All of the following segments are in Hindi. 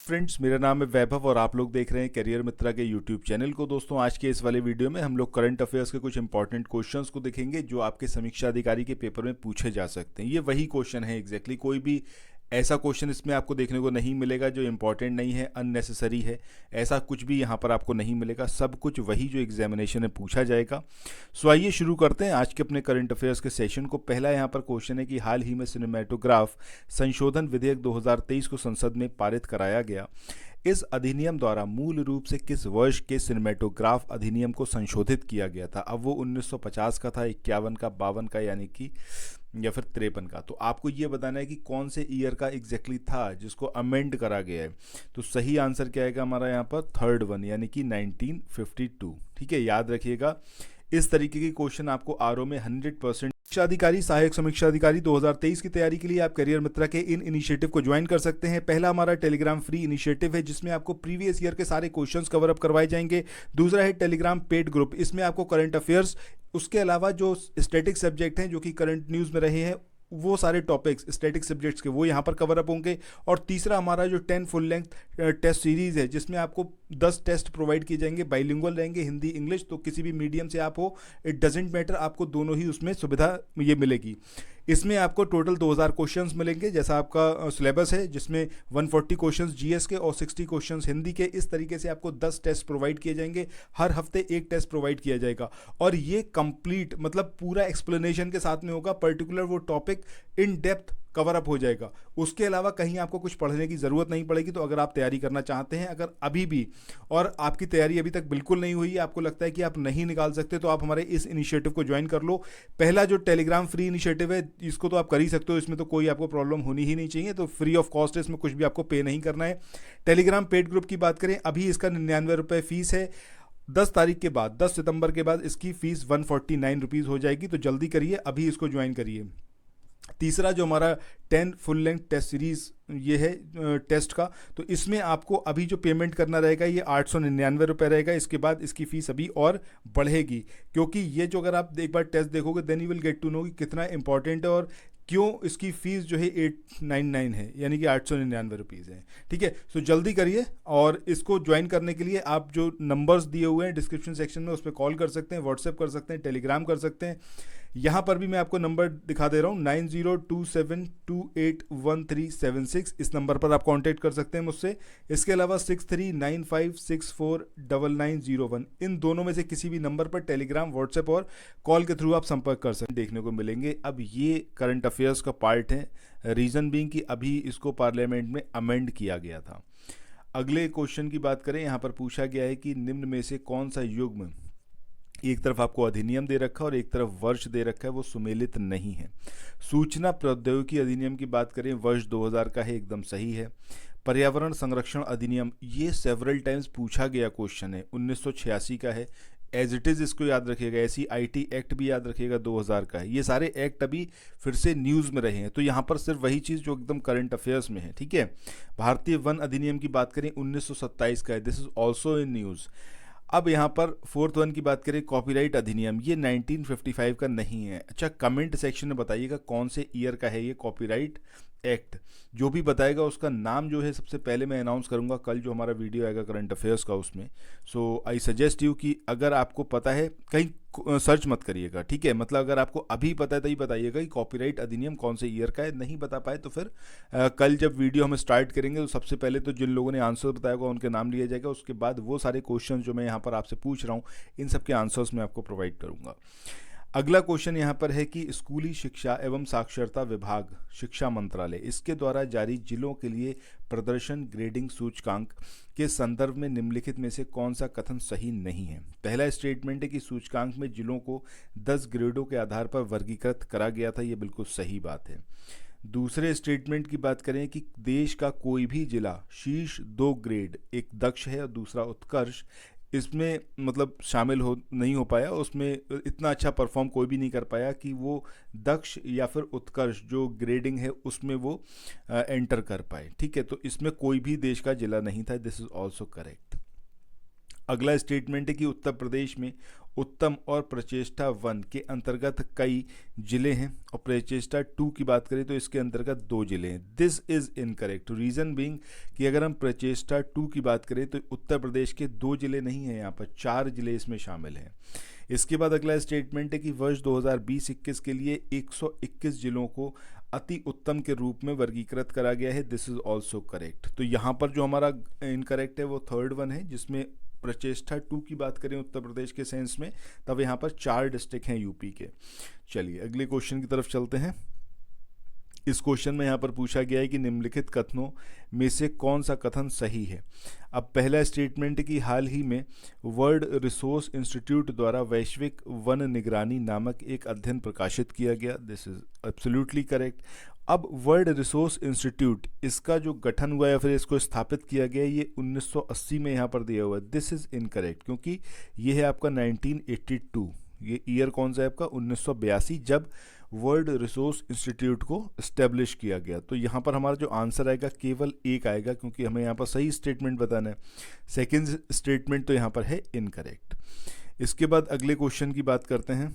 फ्रेंड्स, मेरा नाम है वैभव और आप लोग देख रहे हैं करियर मित्रा के यूट्यूब चैनल को। दोस्तों, आज के इस वाले वीडियो में हम लोग करंट अफेयर्स के कुछ इंपॉर्टेंट क्वेश्चंस को देखेंगे जो आपके समीक्षा अधिकारी के पेपर में पूछे जा सकते हैं। ये वही क्वेश्चन है एग्जैक्टली, कोई भी ऐसा क्वेश्चन इसमें आपको देखने को नहीं मिलेगा जो इंपॉर्टेंट नहीं है, अननेसेसरी है। ऐसा कुछ भी यहाँ पर आपको नहीं मिलेगा, सब कुछ वही जो एग्जामिनेशन में पूछा जाएगा। सो आइए शुरू करते हैं आज के अपने करंट अफेयर्स के सेशन को। पहला यहाँ पर क्वेश्चन है कि हाल ही में सिनेमेटोग्राफ संशोधन विधेयक 2023 को संसद में पारित कराया गया। इस अधिनियम द्वारा मूल रूप से किस वर्ष के सिनेमेटोग्राफ अधिनियम को संशोधित किया गया था? अब वो 1950 का था, 51 का, 52 का, यानी कि या फिर 53 का। तो आपको ये बताना है कि कौन से ईयर का एग्जैक्टली था जिसको अमेंड करा गया है। तो सही आंसर क्या आएगा हमारा यहाँ पर? थर्ड वन, यानी कि 1952। ठीक है, याद रखिएगा। इस तरीके के क्वेश्चन आपको आरओ में 100% समीक्षा अधिकारी, सहायक समीक्षा अधिकारी 2023 की तैयारी के लिए आप करियर मित्रा के इन इनिशिएटिव को ज्वाइन कर सकते हैं। पहला हमारा टेलीग्राम फ्री इनिशिएटिव है जिसमें आपको प्रीवियस ईयर के सारे क्वेश्चंस कवर अप करवाए जाएंगे। दूसरा है टेलीग्राम पेड ग्रुप, इसमें आपको करंट अफेयर्स, उसके अलावा जो स्टैटिक सब्जेक्ट हैं जो कि करंट न्यूज़ में रहे हैं, वो सारे टॉपिक्स स्टैटिक सब्जेक्ट्स के वो यहाँ पर कवर अप होंगे। और तीसरा हमारा जो 10 फुल लेंथ टेस्ट सीरीज़ है जिसमें आपको 10 टेस्ट प्रोवाइड किए जाएंगे, बाइलिंगुअल रहेंगे, हिंदी इंग्लिश, तो किसी भी मीडियम से आप हो, इट डजेंट मैटर, आपको दोनों ही उसमें सुविधा ये मिलेगी। इसमें आपको टोटल 2000 क्वेश्चंस मिलेंगे जैसा आपका सिलेबस है, जिसमें 140 क्वेश्चंस जीएस के और 60 क्वेश्चंस हिंदी के। इस तरीके से आपको 10 टेस्ट प्रोवाइड किए जाएंगे, हर हफ्ते एक टेस्ट प्रोवाइड किया जाएगा और ये कंप्लीट मतलब पूरा एक्सप्लेनेशन के साथ में होगा। पर्टिकुलर वो topic in depth cover up हो जाएगा। उसके अलावा कहीं आपको कुछ पढ़ने की ज़रूरत नहीं पड़ेगी। तो अगर आप तैयारी करना चाहते हैं, अगर अभी भी और आपकी तैयारी अभी तक बिल्कुल नहीं हुई है, आपको लगता है कि आप नहीं निकाल सकते, तो आप हमारे इस इनिशिएटिव को ज्वाइन कर लो। पहला जो टेलीग्राम फ्री इनिशिएटिव है इसको तो आप कर ही सकते हो, इसमें तो कोई आपको प्रॉब्लम होनी ही नहीं चाहिए। तो फ्री ऑफ कॉस्ट है, इसमें कुछ भी आपको पे नहीं करना है। टेलीग्राम पेड ग्रुप की बात करें, अभी इसका 99 रुपये फीस है। 10 तारीख के बाद, 10 सितंबर के बाद इसकी फ़ीस 149 रुपीज़ हो जाएगी। तो जल्दी करिए, अभी इसको ज्वाइन करिए। तीसरा जो हमारा 10 फुल लेंथ टेस्ट सीरीज़ ये है टेस्ट का, तो इसमें आपको अभी जो पेमेंट करना रहेगा ये 899 रुपये रहेगा। इसके बाद इसकी फ़ीस अभी और बढ़ेगी, क्योंकि ये जो अगर आप एक बार टेस्ट देखोगे then you will get to know कि कितना इंपॉर्टेंट है और क्यों इसकी फ़ीस जो है 899 है, यानी कि 899 रुपीज़ है। ठीक है, सो जल्दी करिए। और इसको ज्वाइन करने के लिए आप जो नंबर्स दिए हुए हैं डिस्क्रिप्शन सेक्शन में, उस पर कॉल कर सकते हैं, व्हाट्सएप कर सकते हैं, टेलीग्राम कर सकते हैं। यहाँ पर भी मैं आपको नंबर दिखा दे रहा हूँ, 9027281376। इस नंबर पर आप कांटेक्ट कर सकते हैं मुझसे। इसके अलावा 6395649901, इन दोनों में से किसी भी नंबर पर टेलीग्राम, व्हाट्सएप और कॉल के थ्रू आप संपर्क कर सकते हैं, देखने को मिलेंगे। अब ये करंट अफेयर्स का पार्ट है, रीज़न बीइंग कि अभी इसको पार्लियामेंट में अमेंड किया गया था। अगले क्वेश्चन की बात करें, यहाँ पर पूछा गया है कि निम्न में से कौन सा युग्म, एक तरफ आपको अधिनियम दे रखा है और एक तरफ वर्ष दे रखा है, वो सुमेलित नहीं है। सूचना प्रौद्योगिकी अधिनियम की बात करें, वर्ष 2000 का है, एकदम सही है। पर्यावरण संरक्षण अधिनियम, ये सेवरल टाइम्स पूछा गया क्वेश्चन है, 1986 का है। एज इट इज़ इसको याद रखिएगा। SEIT एक्ट भी याद रखिएगा, 2000 का है। ये सारे एक्ट अभी फिर से न्यूज़ में रहे हैं, तो यहाँ पर सिर्फ वही चीज़ जो एकदम करंट अफेयर्स में है। ठीक है, भारतीय वन अधिनियम की बात करें, 1927 का है, this is also in news. अब यहाँ पर फोर्थ वन की बात करें, कॉपीराइट अधिनियम, ये 1955 का नहीं है। अच्छा, कमेंट सेक्शन में बताइएगा कौन से ईयर का है ये कॉपीराइट एक्ट। जो भी बताएगा उसका नाम जो है सबसे पहले मैं अनाउंस करूँगा कल जो हमारा वीडियो आएगा करंट अफेयर्स का उसमें। सो आई सजेस्ट यू कि अगर आपको पता है, कहीं सर्च मत करिएगा। ठीक है, मतलब अगर आपको अभी पता है तो ही बताइएगा कि कॉपीराइट अधिनियम कौन से ईयर का है। नहीं बता पाए तो फिर कल जब वीडियो हम स्टार्ट करेंगे तो सबसे पहले तो जिन लोगों ने आंसर बताया होगा उनके नाम लिया जाएगा। उसके बाद वो सारे क्वेश्चन जो मैं यहाँ पर आपसे पूछ रहा हूँ, इन सब के आंसर्स मैं आपको प्रोवाइड करूँगा। अगला क्वेश्चन यहाँ पर है कि स्कूली शिक्षा एवं साक्षरता विभाग, शिक्षा मंत्रालय, इसके द्वारा जारी जिलों के लिए प्रदर्शन ग्रेडिंग सूचकांक के संदर्भ में निम्नलिखित में से कौन सा कथन सही नहीं है? पहला स्टेटमेंट है कि सूचकांक में जिलों को 10 ग्रेडों के आधार पर वर्गीकृत करा गया था, ये बिल्कुल सही बात है। दूसरे स्टेटमेंट की बात करें कि देश का कोई भी जिला शीर्ष 2 ग्रेड, एक दक्ष है और दूसरा उत्कर्ष, इसमें मतलब शामिल नहीं हो पाया, उसमें इतना अच्छा परफॉर्म कोई भी नहीं कर पाया कि वो दक्ष या फिर उत्कर्ष जो ग्रेडिंग है उसमें वो एंटर कर पाए। ठीक है, तो इसमें कोई भी देश का जिला नहीं था, दिस इज ऑल्सो करेक्ट। अगला स्टेटमेंट है कि उत्तर प्रदेश में उत्तम और प्रचेष्टा वन के अंतर्गत कई जिले हैं, और प्रचेष्टा 2 की बात करें तो इसके अंतर्गत 2 जिले हैं। This is incorrect, reason being कि अगर हम प्रचेष्टा 2 की बात करें तो उत्तर प्रदेश के 2 जिले नहीं हैं, यहाँ पर 4 जिले इसमें शामिल हैं। इसके बाद अगला स्टेटमेंट है कि वर्ष 2020-21 के लिए 121 जिलों को अति उत्तम के रूप में वर्गीकृत करा गया है। This is also correct. तो यहाँ पर जो हमारा इनकरेक्ट है वो थर्ड वन है, जिसमें प्रचेष्टा 2 की बात करें उत्तर प्रदेश के सेंस में, तब यहाँ पर 4 डिस्ट्रिक्ट हैं यूपी के। चलिए अगले क्वेश्चन की तरफ चलते हैं। इस क्वेश्चन में यहाँ पर पूछा गया है कि निम्नलिखित कथनों में से कौन सा कथन सही है। अब पहला स्टेटमेंट है कि हाल ही में वर्ल्ड रिसोर्स इंस्टीट्यूट द्वारा वैश्विक वन निगरानी नामक एक अध्ययन प्रकाशित किया गया। This is absolutely correct. अब वर्ल्ड रिसोर्स इंस्टीट्यूट, इसका जो गठन हुआ या फिर इसको स्थापित किया गया ये 1980 में यहाँ पर दिया हुआ है। दिस इज इनकरेक्ट, क्योंकि ये है आपका 1982। ये ईयर कौन सा है आपका 1982, जब वर्ल्ड रिसोर्स इंस्टीट्यूट को इस्टेब्लिश किया गया। तो यहाँ पर हमारा जो आंसर आएगा केवल एक आएगा, क्योंकि हमें यहाँ पर सही स्टेटमेंट बताना है। सेकंड स्टेटमेंट तो यहाँ पर है इनकरेक्ट। इसके बाद अगले क्वेश्चन की बात करते हैं।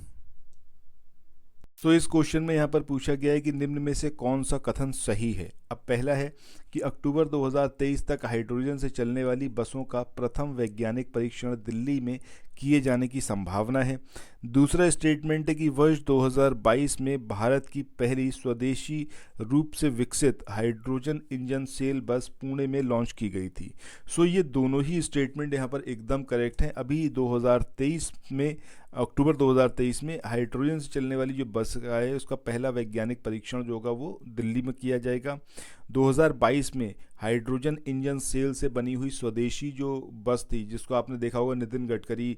तो इस क्वेश्चन में यहाँ पर पूछा गया है कि निम्न में से कौन सा कथन सही है। अब पहला है कि अक्टूबर 2023 तक हाइड्रोजन से चलने वाली बसों का प्रथम वैज्ञानिक परीक्षण दिल्ली में किए जाने की संभावना है। दूसरा स्टेटमेंट है कि वर्ष 2022 में भारत की पहली स्वदेशी रूप से विकसित हाइड्रोजन इंजन सेल बस पुणे में लॉन्च की गई थी। सो ये दोनों ही स्टेटमेंट यहाँ पर एकदम करेक्ट हैं। अभी 2023 में, अक्टूबर 2023 में हाइड्रोजन से चलने वाली जो बस है उसका पहला वैज्ञानिक परीक्षण जो होगा वो दिल्ली में किया जाएगा। 2022 में हाइड्रोजन इंजन सेल से बनी हुई स्वदेशी जो बस थी, जिसको आपने देखा होगा, नितिन गडकरी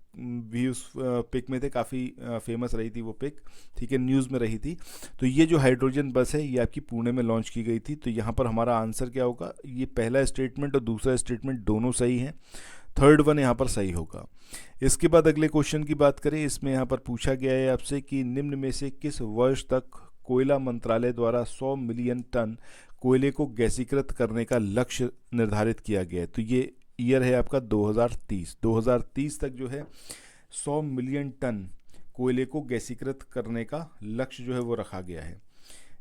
भी उस पिक में थे, काफ़ी फेमस रही थी वो पिक, ठीक है, न्यूज़ में रही थी। तो ये जो हाइड्रोजन बस है ये आपकी पुणे में लॉन्च की गई थी। तो यहाँ पर हमारा आंसर क्या होगा, ये पहला स्टेटमेंट और दूसरा स्टेटमेंट दोनों सही हैं, थर्ड वन यहाँ पर सही होगा। इसके बाद अगले क्वेश्चन की बात करें। इसमें यहाँ पर पूछा गया है आपसे कि निम्न में से किस वर्ष तक कोयला मंत्रालय द्वारा 100 मिलियन टन कोयले को गैसीकृत करने का लक्ष्य निर्धारित किया गया है। तो ये ईयर है आपका 2030। 2030 तक जो है 100 मिलियन टन कोयले को गैसीकृत करने का लक्ष्य जो है वो रखा गया है।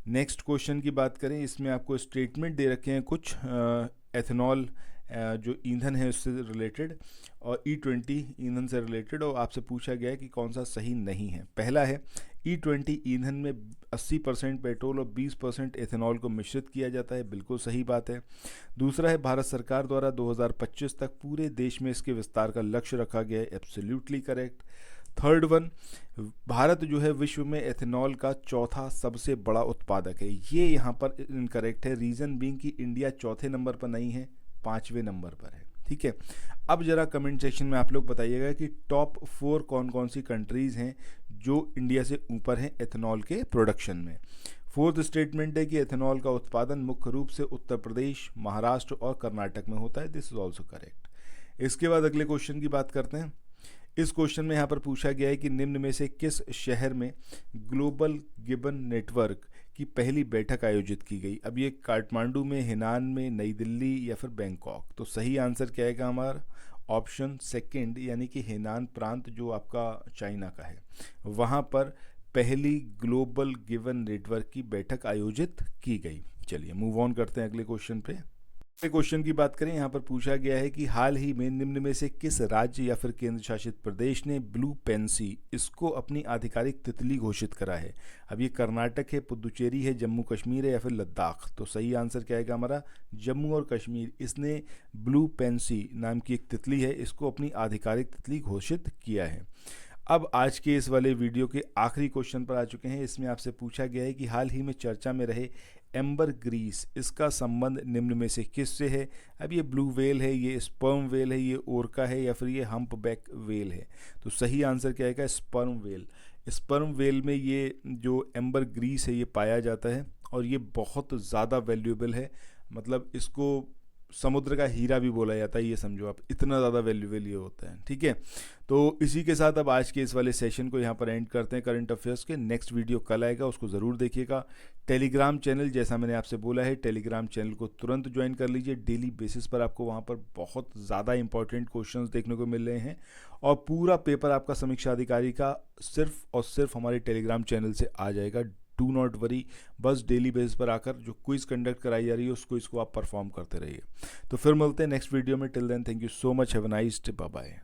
नेक्स्ट क्वेश्चन की बात करें। इसमें आपको स्टेटमेंट दे रखे हैं कुछ एथेनॉल जो ईंधन है उससे रिलेटेड और E20 ईंधन से रिलेटेड, और आपसे पूछा गया है कि कौन सा सही नहीं है। पहला है E20 ईंधन में 80% पेट्रोल और 20% एथेनॉल को मिश्रित किया जाता है, बिल्कुल सही बात है। दूसरा है भारत सरकार द्वारा 2025 तक पूरे देश में इसके विस्तार का लक्ष्य रखा गया है, absolutely correct. Third one, Bharat जो है विश्व में एथेनॉल का चौथा सबसे बड़ा उत्पादक है, ये यहाँ पर इनकरेक्ट है। रीज़न बीइंग कि इंडिया चौथे नंबर पर नहीं है, 5वें नंबर पर है, ठीक है। अब जरा कमेंट सेक्शन में आप लोग बताइएगा कि टॉप 4 कौन कौन सी कंट्रीज़ हैं जो इंडिया से ऊपर हैं एथेनॉल के प्रोडक्शन में। फोर्थ स्टेटमेंट है कि एथेनॉल का उत्पादन मुख्य रूप से उत्तर प्रदेश, महाराष्ट्र और कर्नाटक में होता है। This is also correct. इसके बाद अगले क्वेश्चन की बात करते हैं। इस क्वेश्चन में यहाँ पर पूछा गया है कि निम्न में से किस शहर में ग्लोबल गिबन नेटवर्क की पहली बैठक आयोजित की गई। अब ये काठमांडू में, हेनान में, नई दिल्ली या फिर बैंकॉक। तो सही आंसर क्या आएगा हमारा, ऑप्शन सेकंड, यानी कि हेनान प्रांत जो आपका चाइना का है, वहाँ पर पहली ग्लोबल गिवन नेटवर्क की बैठक आयोजित की गई। चलिए मूव ऑन करते हैं अगले क्वेश्चन पे। अगले क्वेश्चन की बात करें। यहाँ पर पूछा गया है कि हाल ही में निम्न में से किस राज्य या फिर केंद्र शासित प्रदेश ने ब्लू पेंसी इसको अपनी आधिकारिक तितली घोषित करा है। अब ये कर्नाटक है, पुदुचेरी है, जम्मू कश्मीर है या फिर लद्दाख। तो सही आंसर क्या आएगा हमारा, जम्मू और कश्मीर। इसने ब्लू पेंसी नाम की एक तितली है, इसको अपनी आधिकारिक तितली घोषित किया है। अब आज के इस वाले वीडियो के आखिरी क्वेश्चन पर आ चुके हैं। इसमें आपसे पूछा गया है कि हाल ही में चर्चा में रहे एम्बर ग्रीस, इसका संबंध निम्न में से किससे है। अब ये ब्लू व्हेल है, ये स्पर्म व्हेल है, ये ओरका है या फिर ये हम्पबैक व्हेल है। तो सही आंसर क्या आएगा, स्पर्म व्हेल। स्पर्म व्हेल में ये जो एम्बर ग्रीस है ये पाया जाता है और ये बहुत ज़्यादा वैल्यूएबल है। मतलब इसको समुद्र का हीरा भी बोला जाता है, ये समझो आप, इतना ज़्यादा वैल्यूएबल ये होता है। ठीक है, तो इसी के साथ अब आज के इस वाले सेशन को यहाँ पर एंड करते हैं करंट अफेयर्स के। नेक्स्ट वीडियो कल आएगा, उसको ज़रूर देखिएगा। टेलीग्राम चैनल, जैसा मैंने आपसे बोला है, टेलीग्राम चैनल को तुरंत ज्वाइन कर लीजिए। डेली बेसिस पर आपको वहाँ पर बहुत ज़्यादा इंपॉर्टेंट क्वेश्चंस देखने को मिल रहे हैं, और पूरा पेपर आपका समीक्षा अधिकारी का सिर्फ और सिर्फ हमारे टेलीग्राम चैनल से आ जाएगा। डू नॉट वरी, बस डेली बेसिस पर आकर जो क्विज कंडक्ट कराई जा रही है उस क्विज को आप परफॉर्म करते रहिए। तो फिर मिलते हैं नेक्स्ट वीडियो में। Till then, thank you so much, have a nice day, bye bye.